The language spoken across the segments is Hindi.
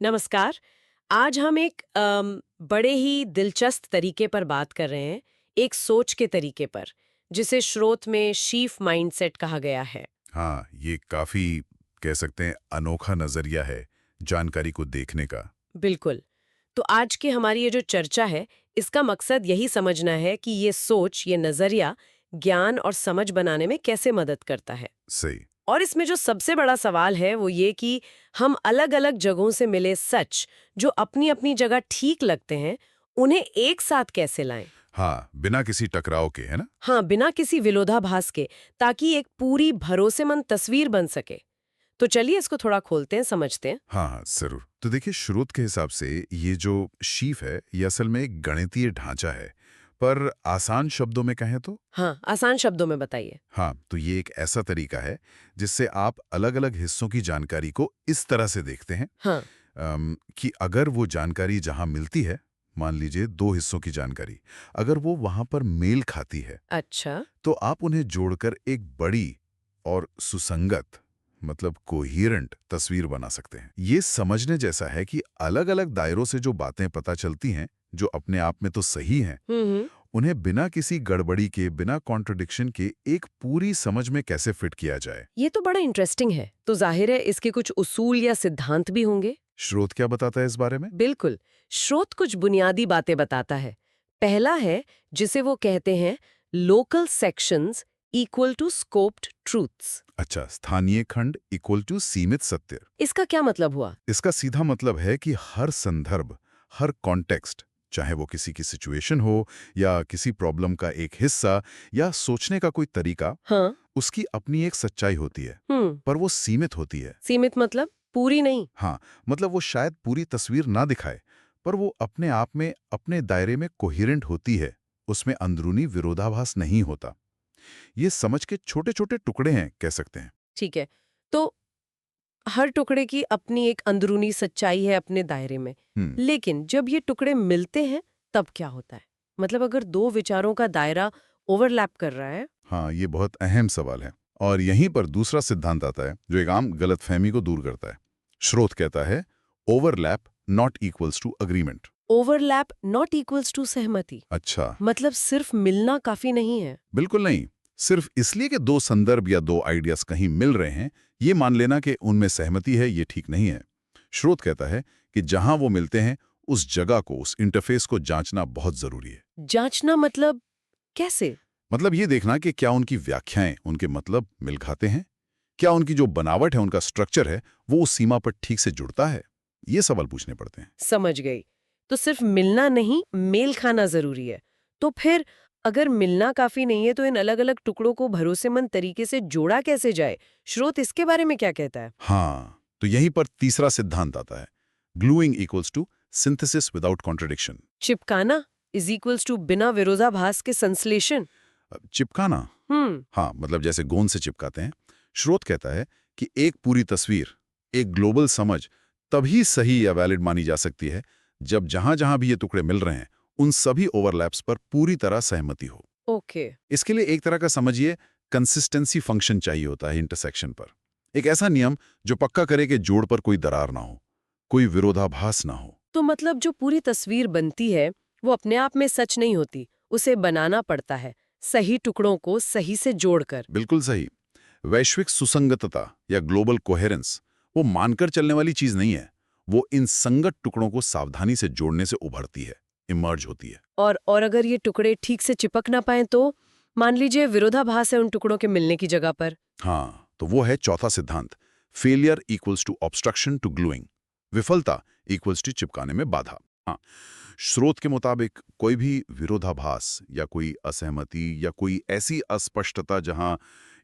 नमस्कार। आज हम एक बड़े ही दिलचस्प तरीके पर बात कर रहे हैं, एक सोच के तरीके पर, जिसे स्रोत में शीफ माइंडसेट कहा गया है। हाँ, ये काफ़ी कह सकते हैं अनोखा नज़रिया है जानकारी को देखने का। बिल्कुल। तो आज की हमारी ये जो चर्चा है, इसका मकसद यही समझना है कि ये सोच, ये नज़रिया ज्ञान और समझ बनाने में कैसे मदद करता है। सही। और इसमें जो सबसे बड़ा सवाल है वो ये कि हम अलग-अलग जगहों से मिले सच, जो अपनी-अपनी जगह ठीक लगते हैं, उन्हें एक साथ कैसे लाएं? हाँ, बिना किसी टकराव के, है ना? हाँ, बिना किसी विरोधाभास के, ताकि एक पूरी भरोसेमंद तस्वीर बन सके। तो चलिए इसको थोड़ा खोलते हैं, समझते हैं। हाँ, हाँ, ज़रूर। तो देखिए, स्रोत के हिसाब से ये जो शीफ है, ये असल में एक गणितीय ढांचा है। पर आसान शब्दों में कहें तो? हाँ, आसान शब्दों में बताइए। हाँ, तो ये एक ऐसा तरीका है जिससे आप अलग-अलग हिस्सों की जानकारी को इस तरह से देखते हैं हाँ, कि अगर वो जानकारी जहाँ मिलती है, मान लीजिए 2 हिस्सों की जानकारी, अगर वो वहाँ पर मेल खाती है, अच्छा। तो आप उन्हें जोड़कर एक बड़ी और सुसंगत मतलब कोहेरेंट तस्वीर बना सकते हैं। ये समझने जैसा है कि अलग-अलग दायरों से जो बातें पता चलती हैं, जो अपने आप में तो सही हैं, हम्म। उन्हें बिना किसी गड़बड़ी के, बिना कॉन्ट्रडिक्शन के एक पूरी समझ में कैसे फिट किया जाए। ये तो बड़ा इंटरेस्टिंग है। तो जाहिर है इसके कुछ उसूल या सिद्धांत भी होंगे? स्रोत क्या बताता है इस बारे में? बिल्कुल। स्रोत कुछ बुनियादी बातें बताता है। पहला है जिसे वो कहते हैं local sections equal to scoped truths. अच्छा, स्थानीय खंड इक्वल टू सीमित सत्य। इसका क्या मतलब हुआ? इसका सीधा मतलब है कि हर संदर्भ, हर कॉन्टेक्स्ट, चाहे वो किसी की सिचुएशन हो या किसी प्रॉब्लम का एक हिस्सा या सोचने का कोई तरीका, हाँ। उसकी अपनी एक सच्चाई होती है, हम्म। पर वो सीमित होती है। सीमित मतलब पूरी नहीं? हाँ, मतलब वो शायद पूरी तस्वीर ना दिखाए, पर वो अपने आप में, अपने दायरे में कोहेरेंट होती है, उसमें अंदरूनी विरोधाभास नहीं होता। ये समझ के छोटे-छोटे टुकड़े हैं, कह सकते हैं। ठीक है। तो हर टुकड़े की अपनी एक अंदरूनी सच्चाई है अपने दायरे में। हम्म। लेकिन जब ये टुकड़े मिलते हैं तब क्या होता है? मतलब अगर दो विचारों का दायरा ओवरलैप कर रहा है। हाँ, ये बहुत अहम सवाल है। और यहीं पर दूसरा सिद्धांत आता है, जो एक आम गलतफहमी को दूर करता है। स्रोत कहता है, overlap not equals to agreement. Overlap not equals to सहमति। अच्छा, मतलब सिर्फ मिलना काफी नहीं है। बिल्कुल नहीं। सिर्फ इसलिए कि दो संदर्भ या दो आइडियाज कहीं मिल रहे हैं, ये मान लेना कि उनमें सहमति है, ये ठीक नहीं है। स्रोत कहता है कि जहां वो मिलते हैं, उस जगह को, उस इंटरफेस को जांचना बहुत जरूरी है। जांचना मतलब कैसे? मतलब ये देखना कि क्या उनकी व्याख्याएं, उनके मतलब मिल खाते हैं? क्या उनकी जो बनावट है, उनका स्ट्रक्चर है, वो उस सीमा पर ठीक से जुड़ता है? ये सवाल पूछने पड़ते हैं। समझ गई। तो सिर्फ मिलना नहीं, मेल खाना जरूरी है। तो फिर अगर मिलना काफी नहीं है तो इन अलग-अलग टुकड़ों को भरोसेमंद तरीके से जोड़ा कैसे जाए? स्रोत इसके बारे में क्या कहता है? हाँ, तो यहीं पर तीसरा सिद्धांत आता है, gluing equals to synthesis without contradiction. चिपकाना इज इक्वल्स टू बिना विरोधाभास के संश्लेषण। चिपकाना, हम्म। हाँ, मतलब जैसे गोंद से चिपकाते हैं। स्रोत कहता है कि एक पूरी तस्वीर, एक ग्लोबल समझ तभी सही या वैलिड मानी जा सकती है जब जहां-जहां भी ये टुकड़े मिल रहे हैं, उन सभी ओवरलैप्स पर पूरी तरह सहमति हो। ओके। इसके लिए एक तरह का समझिए कंसिस्टेंसी फंक्शन चाहिए होता है इंटरसेक्शन पर। एक ऐसा नियम जो पक्का करे कि जोड़ पर कोई दरार ना हो, कोई विरोधाभास ना हो। तो मतलब जो पूरी तस्वीर बनती है वो अपने आप में सच नहीं होती, उसे बनाना पड़ता है, सही टुकड़ों को सही से जोड़कर। बिल्कुल सही। वैश्विक सुसंगतता या ग्लोबल कोहेरेंस वो मानकर चलने वाली चीज नहीं है। वो इन संगत टुकड़ों को सावधानी से जोड़ने से उभरती है, इमर्ज होती है। और अगर ये टुकड़े ठीक से चिपक ना पाए तो मान लीजिए विरोधाभास है उन टुकड़ों के मिलने की जगह पर। हाँ, तो वो है चौथा सिद्धांत, failure equals to obstruction to gluing. विफलता इक्वल्स टू चिपकाने में बाधा। हाँ, स्रोत के मुताबिक कोई भी विरोधाभास या कोई असहमति या कोई ऐसी अस्पष्टता जहां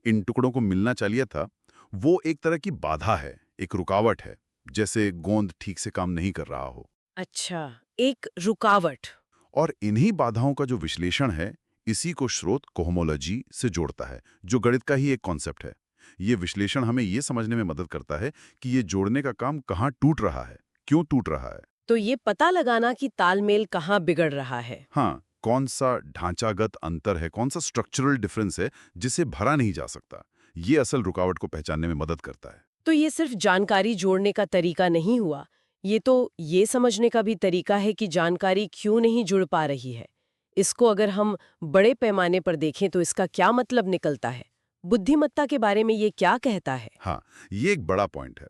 इन टुकड़ों को मिलना चाहिए था, वो एक तरह की बाधा है, एक रुकावट है, जैसे गोंद ठीक से काम नहीं कर रहा हो। अच्छा, एक रुकावट। और इन्हीं बाधाओं का जो विश्लेषण है, इसी को स्रोत कोहोमोलॉजी से जोड़ता है, जो गणित का ही एक कॉन्सेप्ट है। ये विश्लेषण हमें ये समझने में मदद करता है कि ये जोड़ने का काम कहाँ टूट रहा है, क्यों टूट रहा है। तो ये पता लगाना कि तालमेल कहाँ बिगड़ रहा है। हाँ, कौन सा ढांचागत अंतर है, कौन सा स्ट्रक्चरल डिफरेंस है जिसे भरा नहीं जा सकता। ये असल रुकावट को पहचानने में मदद करता है। तो ये सिर्फ जानकारी जोड़ने का तरीका नहीं हुआ, ये तो ये समझने का भी तरीका है कि जानकारी क्यों नहीं जुड़ पा रही है। इसको अगर हम बड़े पैमाने पर देखें तो इसका क्या मतलब निकलता है? बुद्धिमत्ता के बारे में ये क्या कहता है? हाँ, ये एक बड़ा पॉइंट है।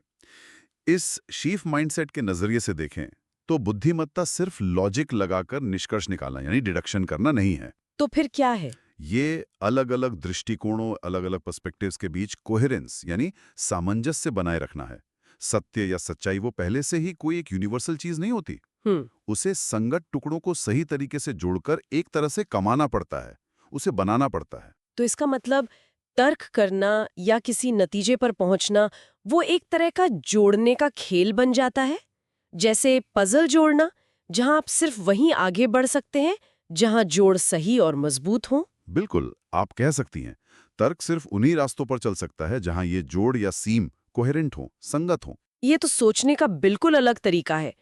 इस शीफ माइंडसेट के नजरिए से देखें तो बुद्धिमत्ता सिर्फ लॉजिक लगाकर निष्कर्ष निकालना यानी डिडक्शन करना नहीं है। तो फिर क्या है? ये अलग-अलग दृष्टिकोणों, अलग-अलग पर्सपेक्टिव्स के बीच कोहेरेंस यानी सामंजस्य बनाए रखना है। सत्य या सच्चाई वो पहले से ही कोई एक यूनिवर्सल चीज नहीं होती। हम्म उसे संगत टुकड़ों को सही तरीके से जोड़कर एक तरह से कमाना पड़ता है, उसे बनाना पड़ता है। तो इसका मतलब तर्क करना या किसी नतीजे पर पहुंचना वो एक तरह का जोड़ने का खेल बन जाता है, जैसे पजल जोड़ना, जहां आप सिर्फ वहीं आगे बढ़ सकते हैं जहां जोड़ सही और मजबूत हो। बिल्कुल, आप कह सकती हैं। तर्क सिर्फ उन्हीं रास्तों पर चल सकता है जहां ये जोड़ या सीम कोहेरेंट हो, संगत हो। ये तो सोचने का बिल्कुल अलग तरीका है।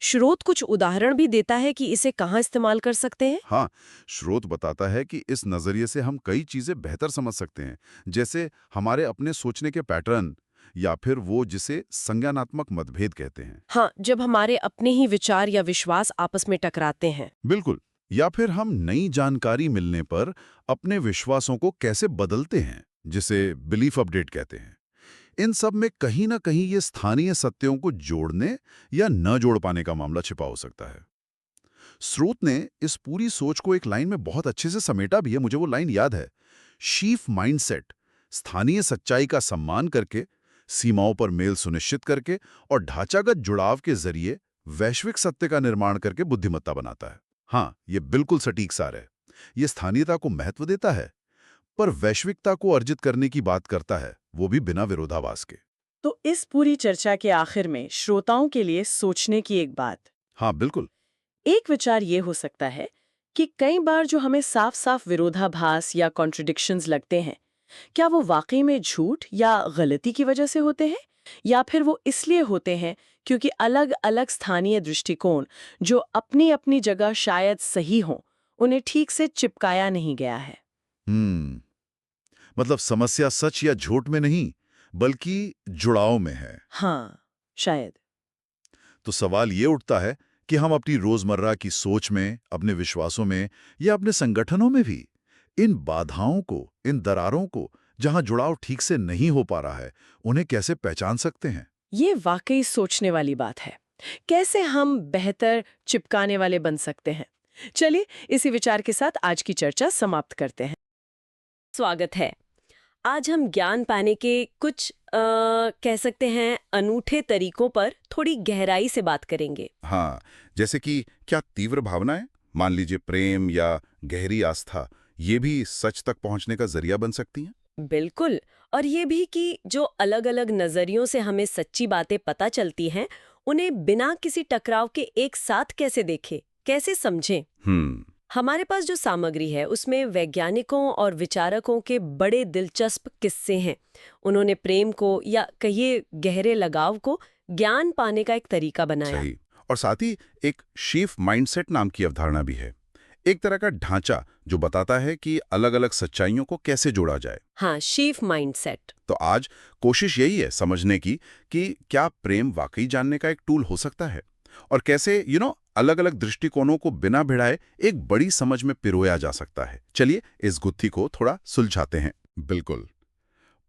स्रोत कुछ उदाहरण भी देता है कि इसे कहाँ इस्तेमाल कर सकते हैं। हाँ, स्रोत बताता है कि इस नजरिए से हम कई चीजें बेहतर समझ सकते हैं, जैसे हमारे अपने सोचने के पैटर्न या फिर वो जिसे संज्ञानात्मक मतभेद कहते हैं। हाँ, जब हमारे अपने ही विचार या विश्वास आपस में टकराते हैं। बिल्कुल। या फिर हम नई जानकारी मिलने पर अपने विश्वासों को कैसे बदलते हैं, जिसे बिलीफ अपडेट कहते हैं। इन सब में कहीं ना कहीं ये स्थानीय सत्यों को जोड़ने या न जोड़ पाने का मामला छिपा हो सकता है। स्रोत ने इस पूरी सोच को एक लाइन में बहुत अच्छे से समेटा भी है, मुझे वो लाइन याद है। शीफ माइंडसेट स्थानीय सच्चाई का सम्मान करके, सीमाओं पर मेल सुनिश्चित करके और ढांचागत जुड़ाव के जरिए वैश्विक सत्य का निर्माण करके बुद्धिमत्ता बनाता है। हाँ, ये बिल्कुल सटीक सार है। ये स्थानीयता को महत्व देता है, पर वैश्विकता को अर्जित करने की बात करता है, वो भी बिना विरोधाभास के। तो इस पूरी चर्चा के आखिर में श्रोताओं के लिए सोचने की एक बात, हाँ, बिल्कुल। एक विचार ये हो सकता है कि कई बार जो हमें साफ साफ विरोधाभास या कॉन्ट्रडिक्शंस लगते हैं, क्या वो वाकई में झूठ या गलती की वजह से होते हैं, या फिर वो इसलिए होते हैं क्योंकि अलग अलग स्थानीय दृष्टिकोण जो अपनी अपनी जगह शायद सही हों, उन्हें ठीक से चिपकाया नहीं गया है। मतलब समस्या सच या झूठ में नहीं, बल्कि जुड़ाव में है। हाँ, शायद। तो सवाल ये उठता है कि हम अपनी रोजमर्रा की सोच में, अपने विश्वासों में या अपने संगठनों में भी इन बाधाओं को, इन दरारों को, जहां जुड़ाव ठीक से नहीं हो पा रहा है, उन्हें कैसे पहचान सकते हैं? ये वाकई सोचने वाली बात है। कैसे हम बेहतर चिपकाने वाले बन सकते हैं? चलिए इसी विचार के साथ आज की चर्चा समाप्त करते हैं। स्वागत है। आज हम ज्ञान पाने के कुछ कह सकते हैं अनूठे तरीकों पर थोड़ी गहराई से बात करेंगे। हाँ, जैसे कि क्या तीव्र भावनाएं, मान लीजिए प्रेम या गहरी आस्था, ये भी सच तक पहुंचने का जरिया बन सकती हैं? बिल्कुल। और ये भी कि जो अलग-अलग नजरियों से हमें सच्ची बातें पता चलती हैं, उन्हें बिना किसी टकराव के एक साथ कैसे देखें, कैसे समझें। हमारे पास जो सामग्री है उसमें वैज्ञानिकों और विचारकों के बड़े दिलचस्प किस्से हैं। उन्होंने प्रेम को या कहिए गहरे लगाव को ज्ञान पाने का एक तरीका बनाया। सही। और साथ ही एक शीफ माइंडसेट नाम की अवधारणा भी है, एक तरह का ढांचा जो बताता है कि अलग-अलग सच्चाइयों को कैसे जोड़ा जाए। हाँ, शीफ माइंडसेट। तो आज कोशिश यही है समझने की कि क्या प्रेम वाकई जानने का एक टूल हो सकता है, और कैसे अलग-अलग दृष्टिकोणों को बिना भिड़ाए एक बड़ी समझ में पिरोया जा सकता है। चलिए इस गुत्थी को थोड़ा सुलझाते हैं। बिल्कुल।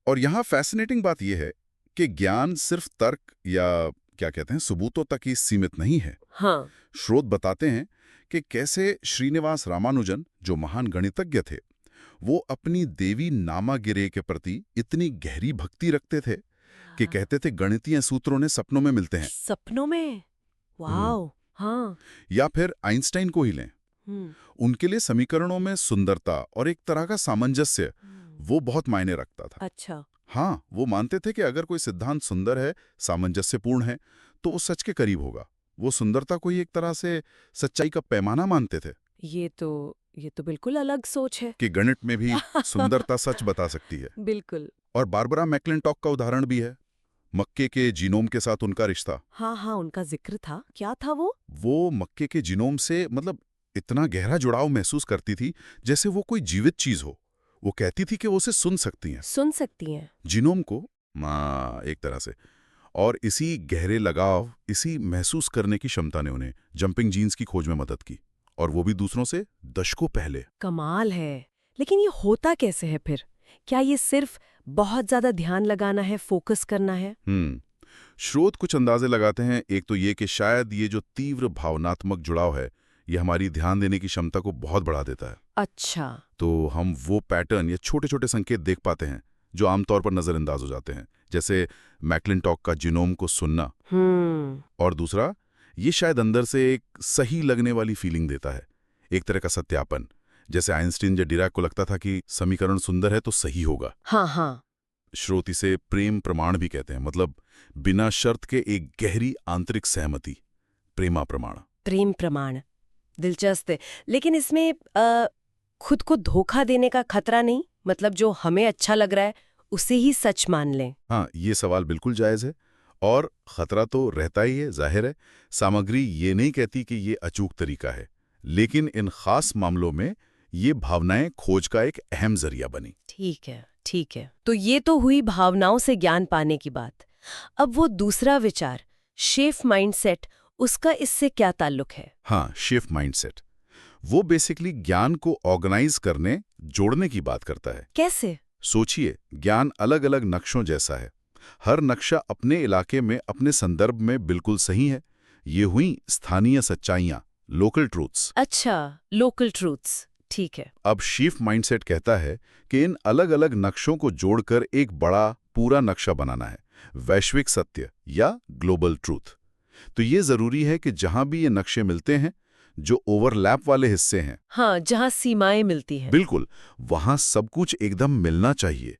और यहाँ फैसिनेटिंग बात यह है कि ज्ञान सिर्फ तर्क या क्या कहते हैं सबूतों तक ही सीमित नहीं है। हाँ, स्रोत बताते हैं कि कैसे श्रीनिवास रामानुजन, जो महान गणितज्ञ थे, वो अपनी देवी नामागिरे के प्रति इतनी गहरी भक्ति रखते थे कि कहते थे गणितीय सूत्रों ने सपनों में मिलते हैं। सपनों में। वाओ। हाँ। या फिर आइंस्टाइन को ही लें, उनके लिए समीकरणों में सुंदरता और एक तरह का सामंजस्य वो बहुत मायने रखता था। अच्छा। हाँ, वो मानते थे कि अगर कोई सिद्धांत सुंदर है, सामंजस्यपूर्ण है, तो वो सच के करीब होगा। वो सुंदरता को ही एक तरह से सच्चाई का पैमाना मानते थे। ये तो बिल्कुल अलग सोच है। कि गणित में भी सुंदरता सच बता सकती है। बिल्कुल। और बारबरा मैक्लिंटॉक का उदाहरण भी है, मक्के के जीनोम के साथ उनका रिश्ता। हाँ, उनका जिक्र था। क्या था वो? वो मक्के के जीनोम से इतना गहरा जुड़ाव महसूस करती थी जैसे वो कोई जीवित चीज हो। वो कहती थी कि वो उसे सुन सकती हैं, सुन सकती हैं। जीनोम को, एक तरह से। और इसी गहरे लगाव, इसी महसूस करने की क्षमता ने उन्हें जंपिंग जीन्स की खोज में मदद की, और वो भी दूसरों से दशकों पहले। कमाल है। लेकिन ये होता कैसे है फिर? क्या ये सिर्फ बहुत ज्यादा ध्यान लगाना है, फोकस करना है? स्रोत कुछ अंदाजे लगाते हैं। एक तो ये कि शायद ये जो तीव्र भावनात्मक जुड़ाव है, ये हमारी ध्यान देने की क्षमता को बहुत बढ़ा देता है। अच्छा। तो हम वो पैटर्न या छोटे छोटे संकेत देख पाते हैं जो आमतौर पर नजरअंदाज हो जाते हैं, जैसे मैक्लिंटॉक का जीनोम को सुनना। और दूसरा, ये शायद अंदर से एक सही लगने वाली फीलिंग देता है, एक तरह का सत्यापन, जैसे आइंस्टीन या डिराक को लगता था कि समीकरण सुंदर है तो सही होगा। हाँ। स्रोत इसे प्रेम प्रमाण भी कहते हैं, मतलब बिना शर्त के एक गहरी आंतरिक सहमति, प्रेमा प्रमाण। प्रेम प्रमाण दिलचस्प है। लेकिन इसमें खुद को धोखा देने का खतरा नहीं? मतलब जो हमें अच्छा लग रहा है उसे ही सच मान लें? हाँ, ये सवाल बिल्कुल जायज है, और खतरा तो रहता ही है, जाहिर है। सामग्री ये नहीं कहती कि ये अचूक तरीका है, लेकिन इन खास मामलों में ये भावनाएं खोज का एक अहम जरिया बनी। ठीक है। तो ये तो हुई भावनाओं से ज्ञान पाने की बात। अब वो दूसरा विचार, शेफ माइंडसेट, उसका इससे क्या ताल्लुक है? हाँ, शिफ्ट माइंडसेट, वो बेसिकली ज्ञान को ऑर्गेनाइज करने, जोड़ने की बात करता है। कैसे? सोचिए, ज्ञान अलग अलग नक्शों जैसा है। हर नक्शा अपने इलाके में, अपने संदर्भ में बिल्कुल सही है। ये हुई स्थानीय सच्चाइयां, लोकल ट्रूथ्स। अच्छा, लोकल ट्रूथ्स, ठीक है। अब शिफ्ट माइंडसेट कहता है कि इन अलग अलग नक्शों को जोड़कर एक बड़ा पूरा नक्शा बनाना है, वैश्विक सत्य या ग्लोबल ट्रूथ। तो ये जरूरी है कि जहां भी ये नक्शे मिलते हैं, जो ओवरलैप वाले हिस्से हैं, हाँ, जहाँ सीमाएं मिलती हैं। बिल्कुल, वहां सब कुछ एकदम मिलना चाहिए।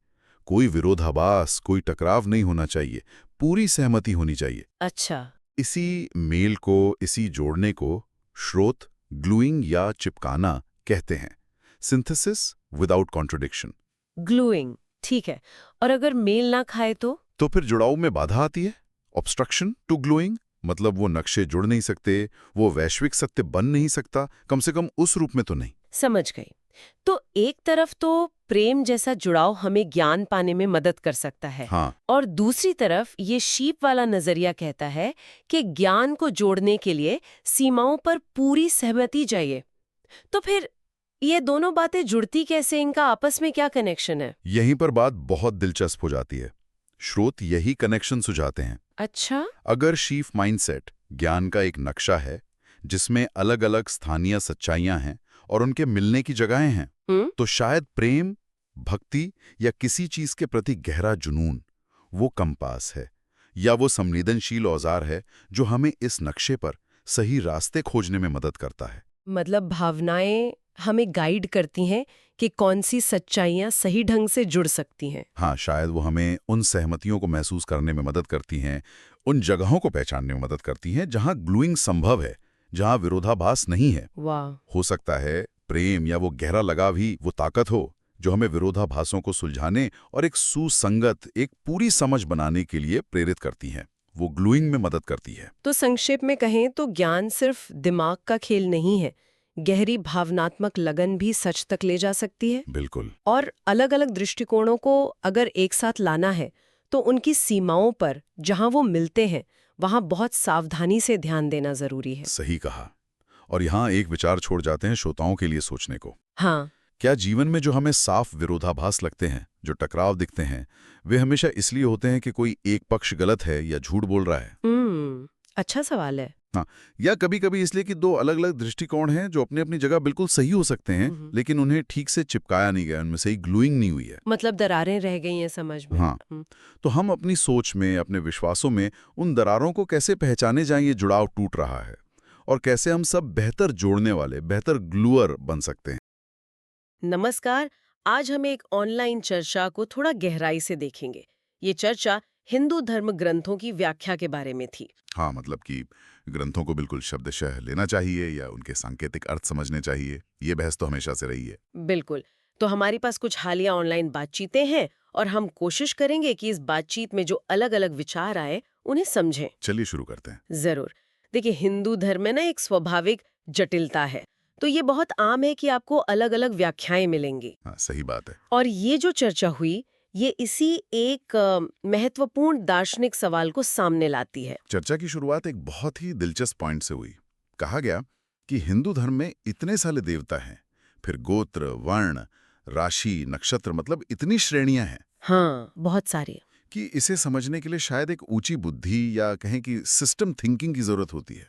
कोई विरोधाभास, कोई टकराव नहीं होना चाहिए, पूरी सहमति होनी चाहिए। अच्छा। इसी मेल को, इसी जोड़ने को स्रोत ग्लूइंग या चिपकाना कहते हैं, सिंथेसिस विदाउट कॉन्ट्रडिक्शन। ग्लूइंग, ठीक है। और अगर मेल ना खाए तो फिर जुड़ाव में बाधा आती है, ऑब्स्ट्रक्शन टू ग्लूइंग, मतलब वो नक्शे जुड़ नहीं सकते, वो वैश्विक सत्य बन नहीं सकता, कम से कम उस रूप में तो नहीं। समझ गई। तो एक तरफ तो प्रेम जैसा जुड़ाव हमें ज्ञान पाने में मदद कर सकता है, हाँ, और दूसरी तरफ ये शीप वाला नजरिया कहता है कि ज्ञान को जोड़ने के लिए सीमाओं पर पूरी सहमति चाहिए। तो फिर ये दोनों बातें जुड़ती कैसे? इनका आपस में क्या कनेक्शन है? यहीं पर बात बहुत दिलचस्प हो जाती है। स्रोत यही कनेक्शन सुझाते हैं। अच्छा। अगर शीफ माइंडसेट ज्ञान का एक नक्शा है जिसमें अलग अलग स्थानीय सच्चाइयां हैं और उनके मिलने की जगहें हैं, तो शायद प्रेम, भक्ति या किसी चीज के प्रति गहरा जुनून वो कंपास है, या वो संवेदनशील औजार है जो हमें इस नक्शे पर सही रास्ते खोजने में मदद करता है। मतलब भावनाएं हमें गाइड करती हैं कि कौन सी सच्चाइयां सही ढंग से जुड़ सकती हैं। हाँ, शायद वो हमें उन सहमतियों को महसूस करने में मदद करती हैं, उन जगहों को पहचानने में मदद करती हैं जहां ग्लूइंग संभव है, जहां विरोधाभास नहीं है। वाह। हो सकता है प्रेम या वो गहरा लगाव ही वो ताकत हो जो हमें विरोधाभासों को सुलझाने और एक सुसंगत, एक पूरी समझ बनाने के लिए प्रेरित करती है, वो ग्लूइंग में मदद करती है। तो संक्षेप में कहें तो ज्ञान सिर्फ दिमाग का खेल नहीं है, गहरी भावनात्मक लगन भी सच तक ले जा सकती है। बिल्कुल। और अलग अलग दृष्टिकोणों को अगर एक साथ लाना है तो उनकी सीमाओं पर जहां वो मिलते हैं वहां बहुत सावधानी से ध्यान देना जरूरी है। सही कहा। और यहाँ एक विचार छोड़ जाते हैं श्रोताओं के लिए सोचने को। हाँ। क्या जीवन में जो हमें साफ विरोधाभास लगते हैं, जो टकराव दिखते हैं, वे हमेशा इसलिए होते हैं कि कोई एक पक्ष गलत है या झूठ बोल रहा है? अच्छा सवाल है। हाँ, या कभी कभी इसलिए कि दो अलग अलग दृष्टिकोण हैं जो अपनी अपनी जगह बिल्कुल सही हो सकते हैं, लेकिन उन्हें ठीक से चिपकाया नहीं गया, उनमें सही ग्लूइंग नहीं हुई है। मतलब दरारें रह गई हैं समझ में। हाँ, तो हम अपनी सोच में, अपने विश्वासों में उन दरारों को कैसे पहचाने जाएं ये जुड़ाव टूट रहा है, और कैसे हम सब बेहतर जोड़ने वाले, बेहतर ग्लूअर बन सकते हैं। नमस्कार। आज हम एक ऑनलाइन चर्चा को थोड़ा गहराई से देखेंगे। ये चर्चा हिंदू धर्म ग्रंथों की व्याख्या के बारे में थी। हाँ, मतलब कि ग्रंथों को बिल्कुल शब्दशः लेना चाहिए या उनके सांकेतिक अर्थ समझने चाहिए, ये बहस तो हमेशा से रही है। बिल्कुल। तो हमारे पास कुछ हालिया ऑनलाइन बातचीतें हैं और हम कोशिश करेंगे कि इस बातचीत में जो अलग अलग विचार आए उन्हें समझें। चलिए शुरू करते हैं। जरूर। देखिए, हिंदू धर्म में ना एक स्वाभाविक जटिलता है, तो ये बहुत आम है कि आपको अलग अलग व्याख्याएं मिलेंगी। हाँ, सही बात है। और ये जो चर्चा हुई ये इसी एक महत्वपूर्ण दार्शनिक सवाल को सामने लाती है। चर्चा की शुरुआत एक बहुत ही दिलचस्प पॉइंट से हुई। कहा गया कि हिंदू धर्म में इतने सारे देवता हैं, फिर गोत्र, वर्ण, राशि, नक्षत्र, मतलब इतनी श्रेणियां हैं हाँ, बहुत सारे। कि इसे समझने के लिए शायद एक ऊंची बुद्धि या कहें कि सिस्टम थिंकिंग की जरूरत होती है।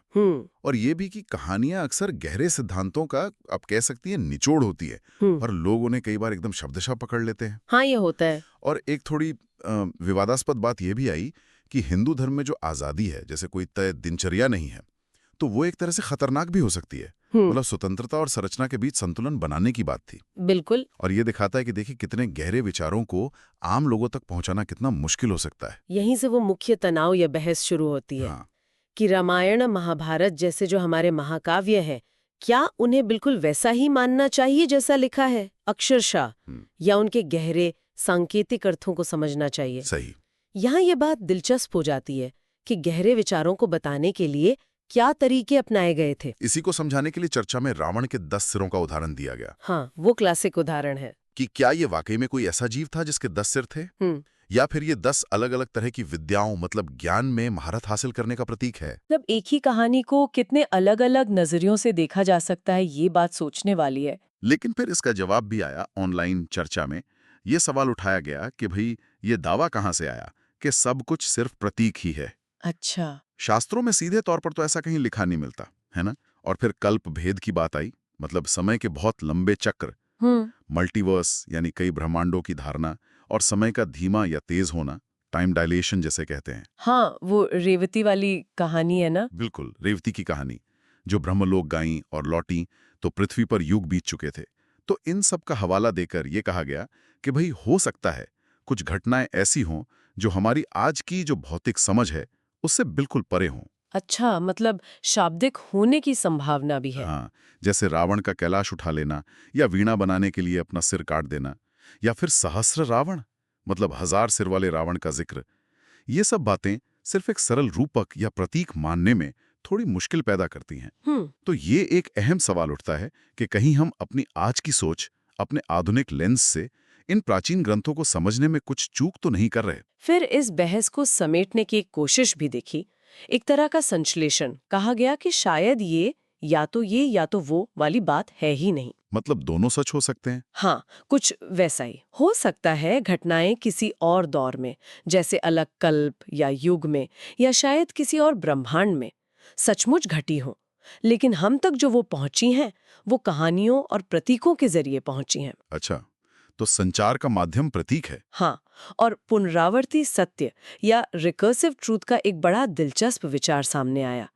और ये भी कि कहानियां अक्सर गहरे सिद्धांतों का, आप कह सकती हैं, निचोड़ होती है और लोग उन्हें कई बार एकदम शब्दशः पकड़ लेते हैं। हाँ, ये होता है। और एक थोड़ी विवादास्पद बात यह भी आई कि हिंदू धर्म में जो आज़ादी है, जैसे कोई तय दिनचर्या नहीं है, तो वो एक तरह से खतरनाक भी हो सकती है। मतलब स्वतंत्रता और संरचना के बीच संतुलन बनाने की बात थी। बिल्कुल। और ये दिखाता है कि देखिए कितने गहरे विचारों को आम लोगों तक पहुंचाना कितना मुश्किल हो सकता है। यहीं से वो मुख्य तनाव या बहस शुरू होती है। हाँ, कि रामायण, महाभारत जैसे जो हमारे महाकाव्य हैं, क्या उन्हें बिल्कुल वैसा ही मानना चाहिए जैसा लिखा है अक्षरशः, या उनके गहरे सांकेतिक अर्थों को समझना चाहिए? सही। यहाँ ये बात दिलचस्प हो जाती है कि गहरे विचारों को बताने के लिए क्या तरीके अपनाए गए थे। इसी को समझाने के लिए चर्चा में रावण के 10 सिरों का उदाहरण दिया गया। हाँ, वो क्लासिक उदाहरण है। कि क्या ये वाकई में कोई ऐसा जीव था जिसके 10 सिर थे, या फिर ये 10 अलग अलग तरह की विद्याओं, मतलब ज्ञान में महारत हासिल करने का प्रतीक है। मतलब एक ही कहानी को कितने अलग अलग नजरियों से देखा जा सकता है, ये बात सोचने वाली है। लेकिन फिर इसका जवाब भी आया ऑनलाइन चर्चा में। ये सवाल उठाया गया कि भाई ये दावा कहाँ से आया कि सब कुछ सिर्फ प्रतीक ही है। अच्छा। शास्त्रों में सीधे तौर पर तो ऐसा कहीं लिखा नहीं मिलता है ना। और फिर कल्प भेद की बात आई, मतलब समय के बहुत लंबे चक्र, मल्टीवर्स यानी कई ब्रह्मांडों की धारणा, और समय का धीमा या तेज होना, टाइम डायलेशन जैसे कहते हैं। हाँ, वो रेवती वाली कहानी है ना। बिल्कुल, रेवती की कहानी जो ब्रह्मलोक गईं और लौटी तो पृथ्वी पर युग बीत चुके थे। तो इन सब का हवाला देकर यह कहा गया कि भाई हो सकता है कुछ घटनाएं ऐसी हों जो हमारी आज की जो भौतिक समझ है उससे बिल्कुल परे हों। अच्छा, मतलब शाब्दिक होने की संभावना भी है। हाँ, जैसे रावण का कैलाश उठा लेना, या वीणा बनाने के लिए अपना सिर काट देना, या फिर सहस्र रावण, मतलब 1000 सिर वाले रावण का जिक्र। ये सब बातें सिर्फ एक सरल रूपक या प्रतीक मानने में थोड़ी मुश्किल पैदा करती हैं। तो ये एक अहम सवाल उठता है कि कहीं हम अपनी आज की सोच, अपने आधुनिक लेंस से इन प्राचीन ग्रंथों को समझने में कुछ चूक तो नहीं कर रहे। फिर इस बहस को समेटने की एक कोशिश भी देखी, एक तरह का संश्लेषण। कहा गया कि शायद ये या तो वो वाली बात है ही नहीं। मतलब दोनों सच हो सकते हैं। हाँ, कुछ वैसा ही हो सकता है। घटनाएं किसी और दौर में, जैसे अलग कल्प या युग में, या शायद किसी और ब्रह्मांड में सचमुच घटी हो, लेकिन हम तक जो वो पहुंची हैं वो कहानियों और प्रतीकों के जरिए पहुंची हैं। अच्छा, तो संचार का माध्यम प्रतीक है। हाँ, और पुनरावर्ती सत्य या रिकर्सिव ट्रूथ का एक बड़ा दिलचस्प विचार सामने आया।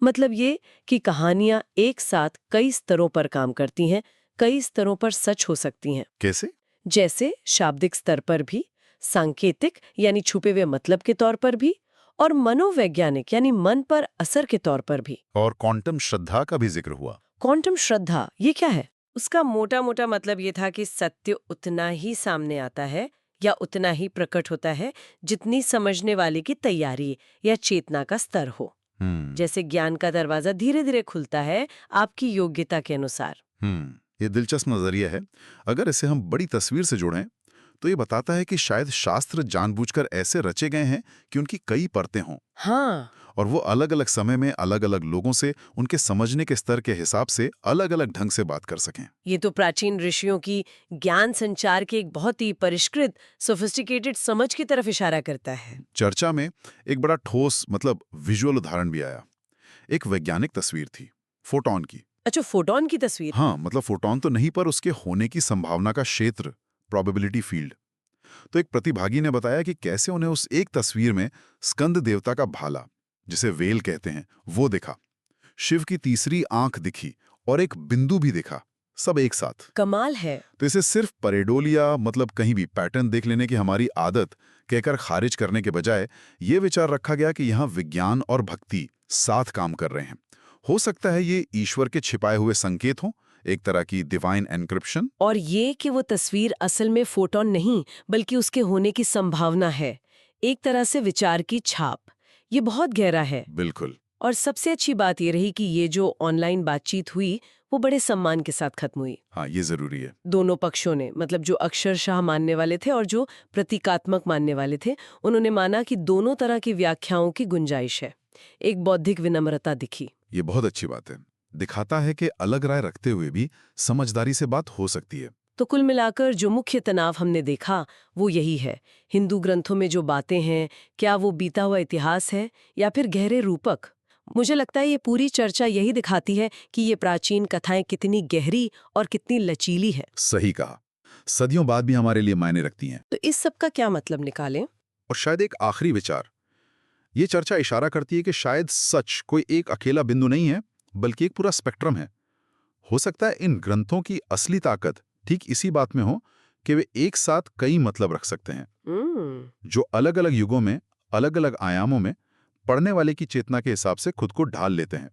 मतलब ये कि कहानियां एक साथ कई स्तरों पर काम करती हैं, कई स्तरों पर सच हो सकती हैं। कैसे? जैसे शाब्दिक स्तर पर भी, सांकेतिक यानी छुपे हुए मतलब के तौर पर भी, और मनोवैज्ञानिक यानी मन पर असर के तौर पर भी। और क्वांटम श्रद्धा का भी जिक्र हुआ। क्वांटम श्रद्धा, ये क्या है? उसका मोटा मोटा मतलब ये था कि सत्य उतना ही सामने आता है या उतना ही प्रकट होता है जितनी समझने वाले की तैयारी या चेतना का स्तर हो। जैसे ज्ञान का दरवाजा धीरे धीरे खुलता है आपकी योग्यता के अनुसार। ये दिलचस्प नजरिया है। अगर इसे हम बड़ी तस्वीर से जोड़ें तो ये बताता है कि शायद शास्त्र जानबूझकर ऐसे रचे गए हैं कि उनकी कई परतें हों। हाँ, और वो अलग अलग समय में अलग अलग लोगों से उनके समझने के स्तर के हिसाब से अलग अलग ढंग से बात कर सकें। ये तो प्राचीन ऋषियों की ज्ञान संचार के एक बहुत ही परिष्कृत, सोफिस्टिकेटेड समझ की तरफ इशारा करता है। चर्चा में एक बड़ा ठोस, मतलब विजुअल उदाहरण भी आया। एक वैज्ञानिक तस्वीर थी फोटॉन की। अच्छा, फोटॉन की तस्वीर? हाँ, मतलब फोटॉन तो नहीं, पर उसके होने की संभावना का क्षेत्र, प्रोबेबिलिटी फील्ड। तो एक प्रतिभागी ने बताया कि कैसे उन्हें उस एक तस्वीर में स्कंद देवता का भाला, जिसे वेल कहते हैं, वो दिखा, शिव की तीसरी आंख दिखी और एक बिंदु भी दिखा, सब एक साथ। कमाल है। तो इसे सिर्फ परेडोल या मतलब कहीं भी पैटर्न देख लेने की हमारी आदत कहकर खारिज करने के बजाय ये विचार रखा गया कि यहाँ विज्ञान और भक्ति साथ काम कर रहे हैं। हो सकता है ये ईश्वर के छिपाए हुए संकेत हों, एक तरह की डिवाइन एन्क्रिप्शन। और ये कि वो तस्वीर असल में फोटॉन नहीं बल्कि उसके होने की संभावना है, एक तरह से विचार की छाप। ये बहुत गहरा है। बिल्कुल। और सबसे अच्छी बात ये रही कि ये जो ऑनलाइन बातचीत हुई वो बड़े सम्मान के साथ खत्म हुई। हाँ, ये जरूरी है। दोनों पक्षों ने, मतलब जो अक्षरशः मानने वाले थे और जो प्रतीकात्मक मानने वाले थे, उन्होंने माना कि दोनों तरह की व्याख्याओं की गुंजाइश है। एक बौद्धिक विनम्रता दिखी। ये बहुत अच्छी बात है। दिखाता है कि अलग राय रखते हुए भी समझदारी से बात हो सकती है। तो कुल मिलाकर जो मुख्य तनाव हमने देखा वो यही है, हिंदू ग्रंथों में जो बातें हैं, क्या वो बीता हुआ इतिहास है या फिर गहरे रूपक। मुझे लगता है ये पूरी चर्चा यही दिखाती है कि ये प्राचीन कथाएं कितनी गहरी और कितनी लचीली है। सही कहा, सदियों बाद भी हमारे लिए मायने रखती हैं। तो इस सब का क्या मतलब निकालें? और शायद एक आखिरी विचार, ये चर्चा इशारा करती है कि शायद सच कोई एक अकेला बिंदु नहीं है, बल्कि एक पूरा स्पेक्ट्रम है। हो सकता है इन ग्रंथों की असली ताकत ठीक इसी बात में हो कि वे एक साथ कई मतलब रख सकते हैं, जो अलग अलग युगों में, अलग अलग आयामों में पढ़ने वाले की चेतना के हिसाब से खुद को ढाल लेते हैं।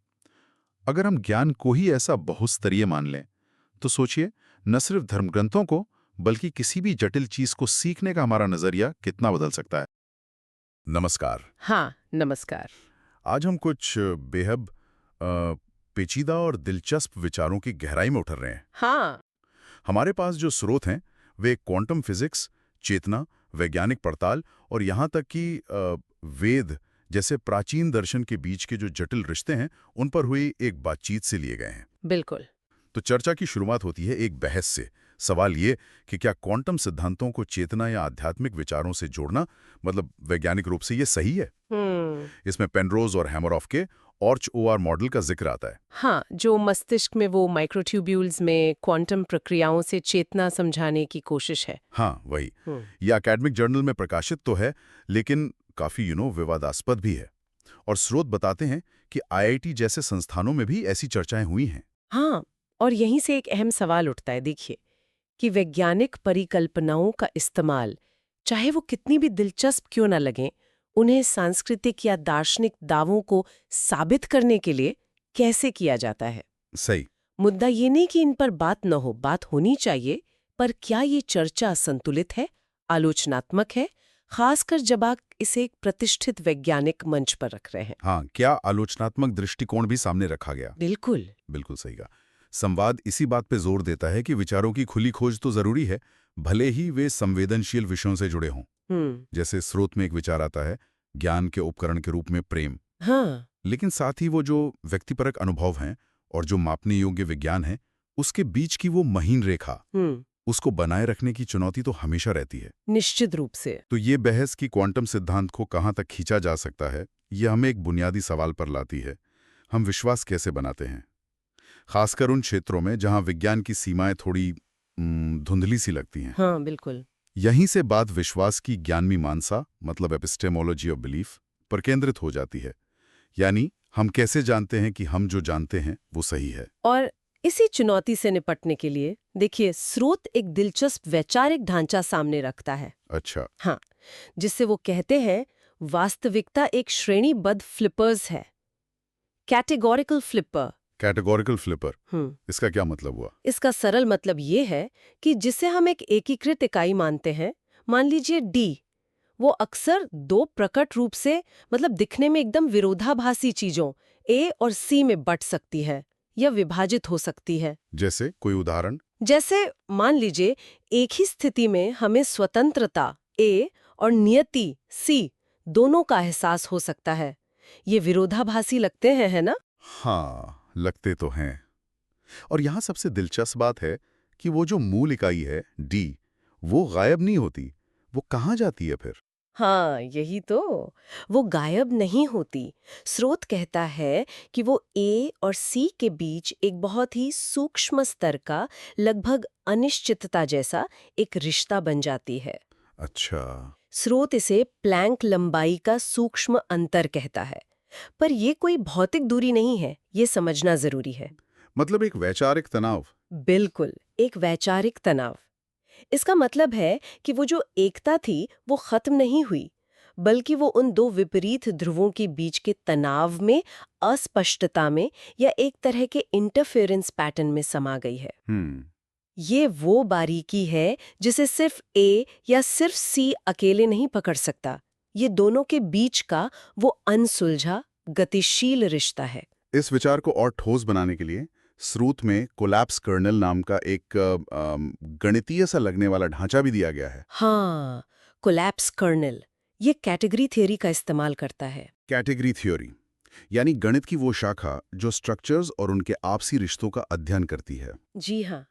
अगर हम ज्ञान को ही ऐसा बहुस्तरीय मान लें, तो सोचिए, न सिर्फ धर्मग्रंथों को, बल्कि किसी भी जटिल चीज को सीखने का हमारा नजरिया कितना बदल सकता है। नमस्कार। हाँ, नमस्कार। आज हम कुछ बेहद पेचीदा और दिलचस्प विचारों की गहराई में उतर रहे हैं। हाँ। हमारे पास जो स्रोत हैं वे क्वांटम फिजिक्स, चेतना, वैज्ञानिक पड़ताल और यहाँ तक कि वेद जैसे प्राचीन दर्शन के बीच के जो जटिल रिश्ते हैं उन पर हुई एक बातचीत से लिए गए हैं। बिल्कुल। तो चर्चा की शुरुआत होती है एक बहस से। सवाल ये कि क्या क्वांटम सिद्धांतों को चेतना या आध्यात्मिक विचारों से जोड़ना, मतलब वैज्ञानिक रूप से ये सही है? इसमें पेनरोज और हैमरॉफ के ऑर्च-ओआर मॉडल का जिक्र आता है। हाँ, जो मस्तिष्क में वो माइक्रोट्यूब्यूल्स में क्वांटम प्रक्रियाओं से चेतना समझाने की कोशिश है। हाँ, वही। ये एकेडमिक जर्नल में प्रकाशित तो है, लेकिन काफी विवादास्पद भी है। और स्रोत बताते हैं कि आईआईटी जैसे संस्थानों में भी ऐसी चर्चाएं हुई हैं। हाँ, और यहीं से एक अहम सवाल उठता है, देखिए, कि वैज्ञानिक परिकल्पनाओं का इस्तेमाल, चाहे वो कितनी भी दिलचस्प क्यों न लगें, उन्हें सांस्कृतिक या दार्शनिक दावों को साबित करने के लिए कैसे किया जाता है। सही। मुद्दा ये नहीं कि इन पर बात न हो, बात होनी चाहिए, पर क्या ये चर्चा संतुलित है, आलोचनात्मक है, खासकर जब आप इसे एक प्रतिष्ठित वैज्ञानिक मंच पर रख रहे हैं। हाँ, क्या आलोचनात्मक दृष्टिकोण भी सामने रखा गया? बिल्कुल। बिल्कुल सही कहा। संवाद इसी बात पे जोर देता है कि विचारों की खुली खोज तो जरूरी है, भले ही वे संवेदनशील विषयों से जुड़े हों। जैसे स्रोत में एक विचार आता है, ज्ञान के उपकरण के रूप में प्रेम। हाँ। लेकिन साथ ही वो जो व्यक्तिपरक अनुभव हैं और जो मापने योग्य विज्ञान है, उसके बीच की वो महीन रेखा, उसको बनाए रखने की चुनौती तो हमेशा रहती है। निश्चित रूप से। तो ये बहस कि क्वांटम सिद्धांत को कहाँ तक खींचा जा सकता है, ये हमें एक बुनियादी सवाल पर लाती है। हम विश्वास कैसे बनाते हैं, खासकर उन क्षेत्रों में जहां विज्ञान की सीमाएं थोड़ी धुंधली सी लगती हैं। हाँ, बिल्कुल। यहीं से बात विश्वास की ज्ञान मीमांसा, मतलब एपिस्टेमोलॉजी ऑफ बिलीफ, पर केंद्रित हो जाती है। यानी हम कैसे जानते हैं कि हम जो जानते हैं वो सही है। और इसी चुनौती से निपटने के लिए, देखिए, स्रोत एक दिलचस्प वैचारिक ढांचा सामने रखता है। अच्छा। हाँ, जिससे वो कहते हैं वास्तविकता एक श्रेणीबद्ध फ्लिपर्स है, कैटेगोरिकल फ्लिपर। कैटेगोरिकल फ्लिपर, इसका क्या मतलब हुआ? इसका सरल मतलब ये है कि जिसे हम एक एकीकृत इकाई मानते हैं, मान लीजिए डी, वो अक्सर दो प्रकट रूप से, मतलब दिखने में एकदम विरोधाभासी चीजों ए और सी में बंट सकती है या विभाजित हो सकती है। जैसे कोई उदाहरण? जैसे मान लीजिए एक ही स्थिति में हमें स्वतंत्रता ए और नियति सी दोनों का एहसास हो सकता है। ये विरोधाभासी लगते हैं, है ना? हाँ, लगते तो हैं। और यहाँ सबसे दिलचस्प बात है कि वो जो मूल इकाई है डी, वो गायब नहीं होती। वो कहाँ जाती है फिर? हाँ, यही तो। वो गायब नहीं होती। स्रोत कहता है कि वो ए और सी के बीच एक बहुत ही सूक्ष्म स्तर का, लगभग अनिश्चितता जैसा एक रिश्ता बन जाती है। अच्छा। स्रोत इसे प्लैंक लंबाई का सूक्ष्म अंतर कहता है। पर ये कोई भौतिक दूरी नहीं है, ये समझना जरूरी है। मतलब एक वैचारिक तनाव? बिल्कुल, एक वैचारिक तनाव। इसका मतलब है कि वो जो एकता थी वो खत्म नहीं हुई, बल्कि वो उन दो विपरीत ध्रुवों के बीच के तनाव में, अस्पष्टता में, या एक तरह के इंटरफेरेंस पैटर्न में समा गई है। ये वो बारीकी है जिसे सिर्फ ए या सिर्फ सी अकेले नहीं पकड़ सकता। ये दोनों के बीच का वो अनसुलझा, गतिशील रिश्ता है। इस विचार को और ठोस बनाने के लिए स्रोत में कोलैप्स कर्नल नाम का एक गणितीय सा लगने वाला ढांचा भी दिया गया है। हाँ, कोलैप्स कर्नल ये कैटेगरी थ्योरी का इस्तेमाल करता है। कैटेगरी थ्योरी यानी गणित की वो शाखा जो स्ट्रक्चर्स और उनके आपसी रिश्तों का अध्ययन करती है। जी हाँ,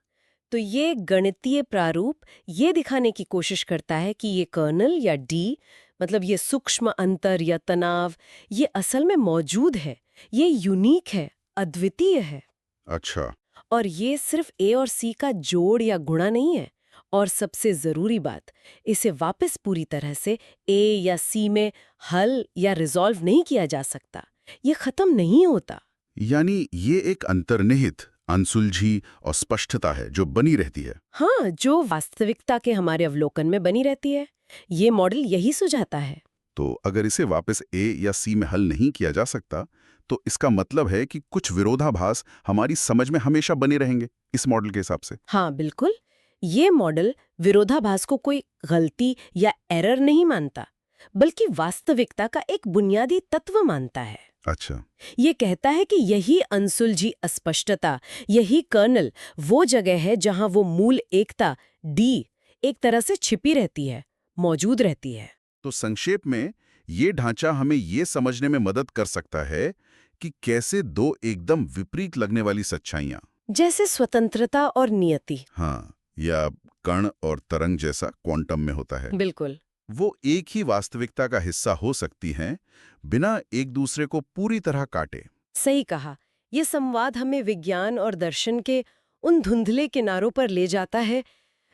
तो ये गणितीय प्रारूप ये दिखाने की कोशिश करता है कि ये कर्नल या डी मतलब ये सूक्ष्म अंतर या तनाव ये असल में मौजूद है, ये यूनिक है, अद्वितीय है। अच्छा। और ये सिर्फ ए और सी का जोड़ या गुणा नहीं है। और सबसे जरूरी बात, इसे वापस पूरी तरह से ए या सी में हल या रिजॉल्व नहीं किया जा सकता। ये खत्म नहीं होता। यानी ये एक अंतर्निहित, अनसुलझी और स्पष्टता है जो बनी रहती है। हाँ, जो वास्तविकता के हमारे अवलोकन में बनी रहती है। ये मॉडल यही सुझाता है। तो अगर इसे वापस ए या सी में हल नहीं किया जा सकता, तो इसका मतलब है कि कुछ विरोधाभास हमारी समझ में हमेशा बने रहेंगे इस मॉडल के हिसाब से। हाँ, बिल्कुल। ये मॉडल विरोधाभास को कोई गलती या एरर नहीं मानता, बल्कि वास्तविकता का एक बुनियादी तत्व मानता है। अच्छा। ये कहता है कि यही अनसुलझी अस्पष्टता, यही कर्नल वो जगह है जहां वो मूल एकता डी एक तरह से छिपी रहती है, मौजूद रहती है। तो संक्षेप में ये ढांचा हमें ये समझने में मदद कर सकता है कि कैसे दो एकदम विपरीत लगने वाली सच्चाइयां, जैसे स्वतंत्रता और नियति। हाँ, या कण और तरंग जैसा क्वांटम में होता है, बिल्कुल। वो एक ही वास्तविकता का हिस्सा हो सकती हैं बिना एक दूसरे को पूरी तरह काटे। सही कहा। ये संवाद हमें विज्ञान और दर्शन के उन धुंधले किनारों पर ले जाता है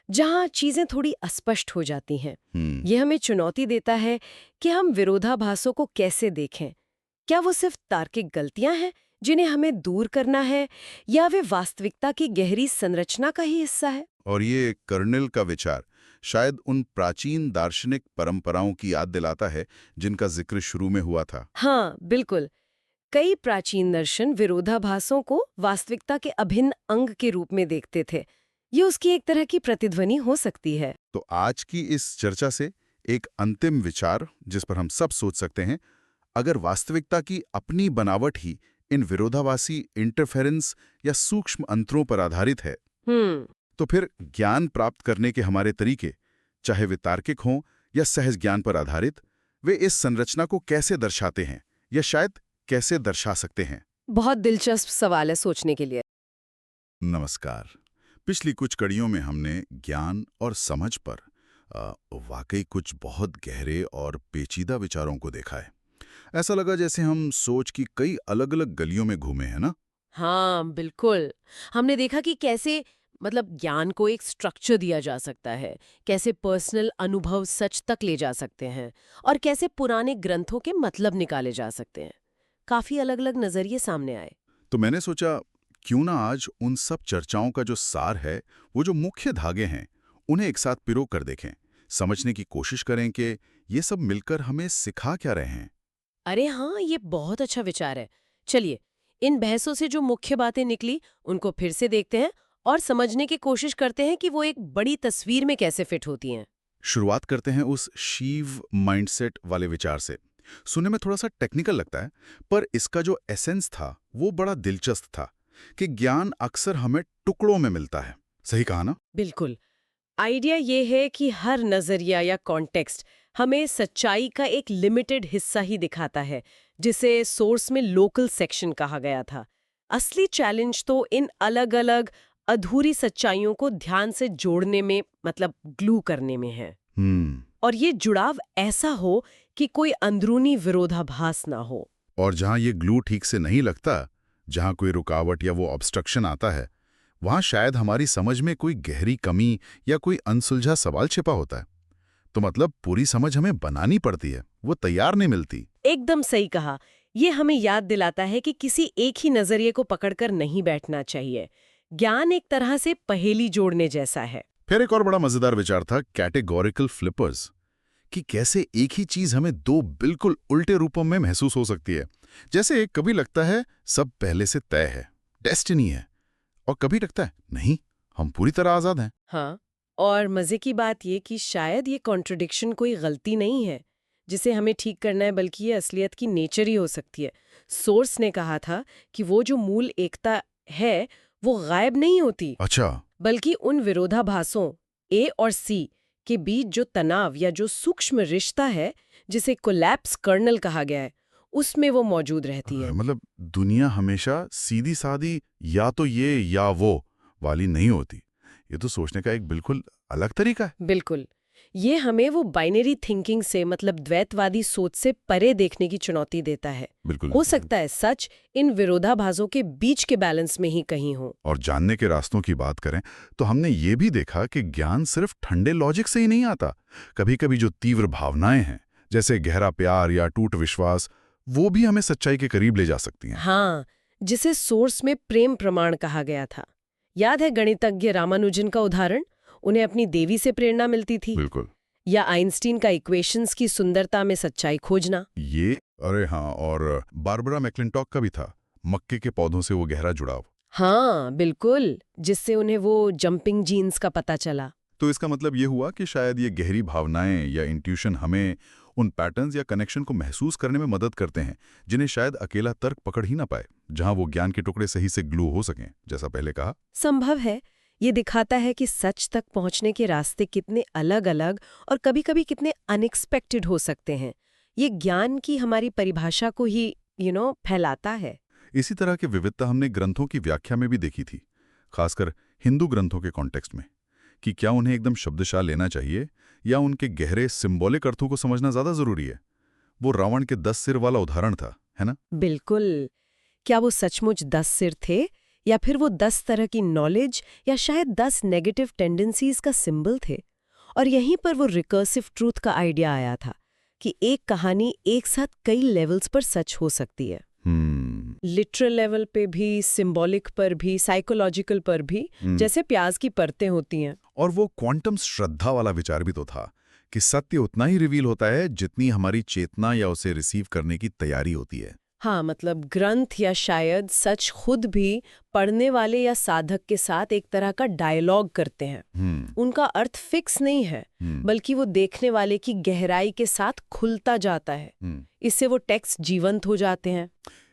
जहां चीजें थोड़ी अस्पष्ट हो जाती हैं। ये हमें चुनौती देता है कि हम विरोधाभासों को कैसे देखें। क्या वो सिर्फ तार्किक गलतियां हैं जिन्हें हमें दूर करना है, या वे वास्तविकता की गहरी संरचना का ही हिस्सा है? और ये कर्नेल का विचार शायद उन प्राचीन दार्शनिक परंपराओं की याद दिलाता है जिनका जिक्र शुरू में हुआ था। हाँ, बिल्कुल। कई प्राचीन दर्शन विरोधाभासों को वास्तविकता के अभिन्न अंग के रूप में देखते थे। ये उसकी एक तरह की प्रतिध्वनि हो सकती है। तो आज की इस चर्चा से एक अंतिम विचार जिस पर हम सब सोच सकते हैं, अगर वास्तविकता की अपनी बनावट ही इन विरोधाभासी इंटरफेरेंस या सूक्ष्म अंतरों पर आधारित है, तो फिर ज्ञान प्राप्त करने के हमारे तरीके, चाहे वे तार्किक हों या सहज ज्ञान पर आधारित, वे इस संरचना को कैसे दर्शाते हैं या शायद कैसे दर्शा सकते हैं? बहुत दिलचस्प सवाल है सोचने के लिए। नमस्कार। पिछली कुछ कड़ियों में हमने ज्ञान और समझ पर वाकई कुछ बहुत गहरे और पेचीदा विचारों को देखा है। ऐसा लगा जैसे हम सोच की कई अलग-अलग गलियों में घूमे हैं ना? हाँ, बिल्कुल। हमने देखा कि कैसे ज्ञान को एक स्ट्रक्चर दिया जा सकता है, कैसे पर्सनल अनुभव सच तक ले जा सकते हैं, और कैसे पुराने ग्रंथों के मतलब निकाले जा सकते हैं। काफी अलग-अलग नजरिए सामने आए। तो मैंने सोचा क्यों ना आज उन सब चर्चाओं का जो सार है, वो जो मुख्य धागे हैं, उन्हें एक साथ पिरो कर देखें, समझने की कोशिश करें कि ये सब मिलकर हमें सिखा क्या रहे हैं। अरे हाँ, ये बहुत अच्छा विचार है। चलिए, इन बहसों से जो मुख्य बातें निकली उनको फिर से देखते हैं और समझने की कोशिश करते हैं कि वो एक बड़ी तस्वीर में कैसे फिट होती हैं। शुरुआत करते हैं उस शीव माइंडसेट वाले विचार से। सुनने में थोड़ा सा टेक्निकल लगता है, पर इसका जो एसेंस था वो बड़ा दिलचस्प था कि ज्ञान अक्सर हमें टुकड़ों में मिलता है। सही कहा ना? बिल्कुल। आइडिया ये है कि हर नजरिया या कॉन्टेक्स्ट हमें सच्चाई का एक लिमिटेड हिस्सा ही दिखाता है, जिसे सोर्स में लोकल सेक्शन कहा गया था। असली चैलेंज तो इन अलग-अलग अधूरी सच्चाइयों को ध्यान से जोड़ने में, ग्लू करने में है। और ये जुड़ाव ऐसा हो कि कोई अंदरूनी विरोधाभास ना हो। और जहां ये ग्लू ठीक से नहीं लगता, जहां कोई रुकावट या वो ऑब्स्ट्रक्शन आता है, वहां शायद हमारी समझ में कोई गहरी कमी या कोई अनसुलझा सवाल छिपा होता है। तो मतलब पूरी समझ हमें बनानी पड़ती है, वो तैयार नहीं मिलती। एकदम सही कहा। ये हमें याद दिलाता है कि किसी एक ही नजरिए को पकड़कर नहीं बैठना चाहिए। ज्ञान एक तरह से पहेली जोड़ने जैसा है। फिर एक और बड़ा मजेदार विचार था कैटेगोरिकल फ्लिपर्स, कि कैसे एक ही चीज हमें दो बिल्कुल उल्टे रूपों में महसूस हो सकती है। जैसे कभी लगता है सब पहले से तय है, डेस्टिनी है, और कभी लगता है नहीं, हम पूरी तरह आजाद हैं। हाँ, और मजे की बात ये कि शायद ये कॉन्ट्रडिक्शन कोई गलती नहीं है। जिसे हमें ठीक करना है, बल्कि ये असलियत की नेचर ही हो सकती है। सोर्स ने कहा था कि वो जो मूल एकता है वो गायब नहीं होती, अच्छा। बल्कि उन विरोधाभासों ए और सी के बीच जो तनाव या जो सूक्ष्म रिश्ता है, जिसे कोलैप्स कर्नल कहा गया है, उसमें वो मौजूद रहती है। मतलब दुनिया हमेशा सीधी सादी या तो ये या वो वाली नहीं होती। ये तो सोचने का एक बिल्कुल अलग तरीका है। बिल्कुल। ये हमें वो बाइनरी थिंकिंग से, मतलब द्वैतवादी सोच से परे देखने की चुनौती देता है। बिल्कुल। हो सकता है सच इन विरोधाभासों के बीच के बैलेंस में ही कहीं हो। और जानने के रास्तों की बात करें तो हमने ये भी देखा कि ज्ञान सिर्फ ठंडे लॉजिक से ही नहीं आता। कभी कभी जो तीव्र भावनाएं हैं, जैसे गहरा प्यार या टूट विश्वास, वो भी हमें सच्चाई के करीब ले जा सकती हैं। हाँ, जिसे सोर्स में प्रेम प्रमाण कहा गया था। याद है गणितज्ञ रामानुजन का उदाहरण? उन्हें अपनी देवी से प्रेरणा मिलती थी। बिल्कुल। या आइंस्टीन का इक्वेशंस की सुंदरता में सच्चाई खोजना। ये अरे हाँ, और बारबरा मैक्लिंटॉक का भी था, मक्के के पौधों से वो गहरा जुड़ाव। हाँ बिल्कुल, जिससे उन्हें वो जंपिंग जीन्स का पता चला। तो इसका मतलब ये हुआ कि शायद ये गहरी भावनाएं या इंट्यूशन हमें उन पैटर्न्स या कनेक्शन को महसूस करने में मदद करते हैं, जिन्हें शायद अकेला तर्क पकड़ ही ना पाए, जहां वो ज्ञान के टुकड़े सही से ग्लू हो सकें, जैसा पहले कहा। संभव है। ये दिखाता है कि सच तक पहुंचने के रास्ते कितने अलग-अलग और कभी-कभी कितने अनएक्सपेक्टेड हो सकते हैं। ये ज्ञान की हमारी परिभाषा को ही फैलाता है। इसी तरह की विविधता हमने ग्रंथों की व्याख्या में भी देखी थी, खासकर हिंदू ग्रंथों के कॉन्टेक्स्ट में, कि क्या उन्हें एकदम शब्दशाह लेना चाहिए या उनके गहरे सिंबॉलिक अर्थों को समझना ज्यादा जरूरी है। वो रावण के 10 सिर वाला उदाहरण था, है ना? बिल्कुल। क्या वो सचमुच 10 सिर थे, या फिर वो 10 तरह की नॉलेज या शायद 10 नेगेटिव टेंडेंसीज का सिंबल थे? और यहीं पर वो रिकर्सिव ट्रूथ का आइडिया आया था कि एक कहानी एक साथ कई लेवल्स पर सच हो सकती है। लिटरल लेवल पे भी, सिंबॉलिक पर भी, साइकोलॉजिकल पर भी, जैसे प्याज की परतें होती हैं। और वो क्वांटम श्रद्धा वाला विचार भी तो था कि सत्य उतना ही रिवील होता है जितनी हमारी चेतना या उसे रिसीव करने की तैयारी होती है। हाँ, मतलब ग्रंथ या शायद सच खुद भी पढ़ने वाले या साधक के साथ एक तरह का डायलॉग करते हैं। उनका अर्थ फिक्स नहीं है, बल्कि वो देखने वाले की गहराई के साथ खुलता जाता है। इससे वो टेक्स्ट जीवंत हो जाते हैं।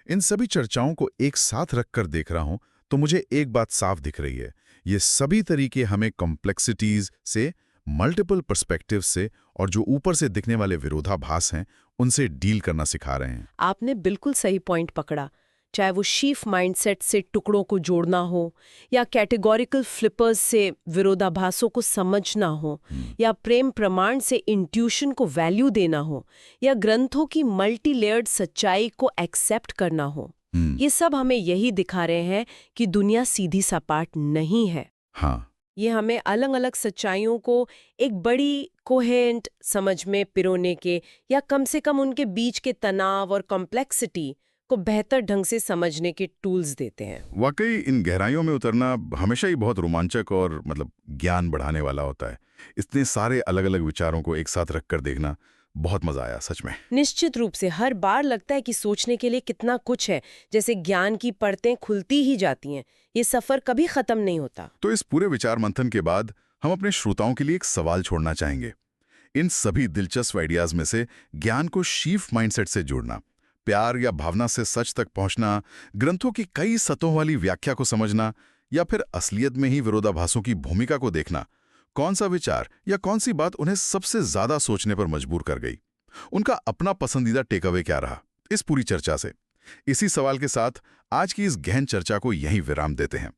इन सभी चर्चाओं को एक साथ रखकर देख रहा हूं तो मुझे एक बात साफ दिख रही है। ये सभी तरीके हमें कॉम्प्लेक्सिटीज से, मल्टीपल पर्सपेक्टिव से और जो ऊपर से दिखने वाले विरोधाभास हैं, उनसे डील करना सिखा रहे हैं। आपने बिल्कुल सही पॉइंट पकड़ा। चाहे वो शीफ माइंडसेट से टुकड़ों को जोड़ना हो, या कैटेगोरिकल फ्लिपर्स से विरोधाभासों को समझना हो, या प्रेम प्रमाण से इंट्यूशन को वैल्यू देना हो, या ग्रंथों की मल्टी लेयर्ड सच्चाई को एक्सेप्ट करना हो, ये सब हमें यही दिखा रहे हैं कि दुनिया सीधी सपाट नहीं है। हाँ, ये हमें अलग अलग सच्चाइयों को एक बड़ी कोहेरेंट समझ में पिरोने के, या कम से कम उनके बीच के तनाव और कॉम्प्लेक्सिटी को बेहतर ढंग से समझने के टूल्स देते हैं। वाकई इन गहराइयों में उतरना हमेशा ही बहुत रोमांचक और ज्ञान बढ़ाने वाला होता है। इतने सारे अलग अलग विचारों को एक साथ रखकर देखना बहुत मजा आया, सच में। निश्चित रूप से हर बार लगता है कि सोचने के लिए कितना कुछ है, जैसे ज्ञान की परतें खुलती ही जाती हैं। ये सफर कभी खत्म नहीं होता। तो इस पूरे विचार मंथन के बाद हम अपने श्रोताओं के लिए एक सवाल छोड़ना चाहेंगे। इन सभी दिलचस्प आइडियाज में से ज्ञान को शीफ माइंडसेट से जोड़ना, प्यार या भावना से सच तक पहुंचना, ग्रंथों की कई सतहों वाली व्याख्या को समझना, या फिर असलियत में ही विरोधाभासों की भूमिका को देखना, कौन सा विचार या कौन सी बात उन्हें सबसे ज्यादा सोचने पर मजबूर कर गई? उनका अपना पसंदीदा टेकअवे क्या रहा इस पूरी चर्चा से? इसी सवाल के साथ आज की इस गहन चर्चा को यहीं विराम देते हैं।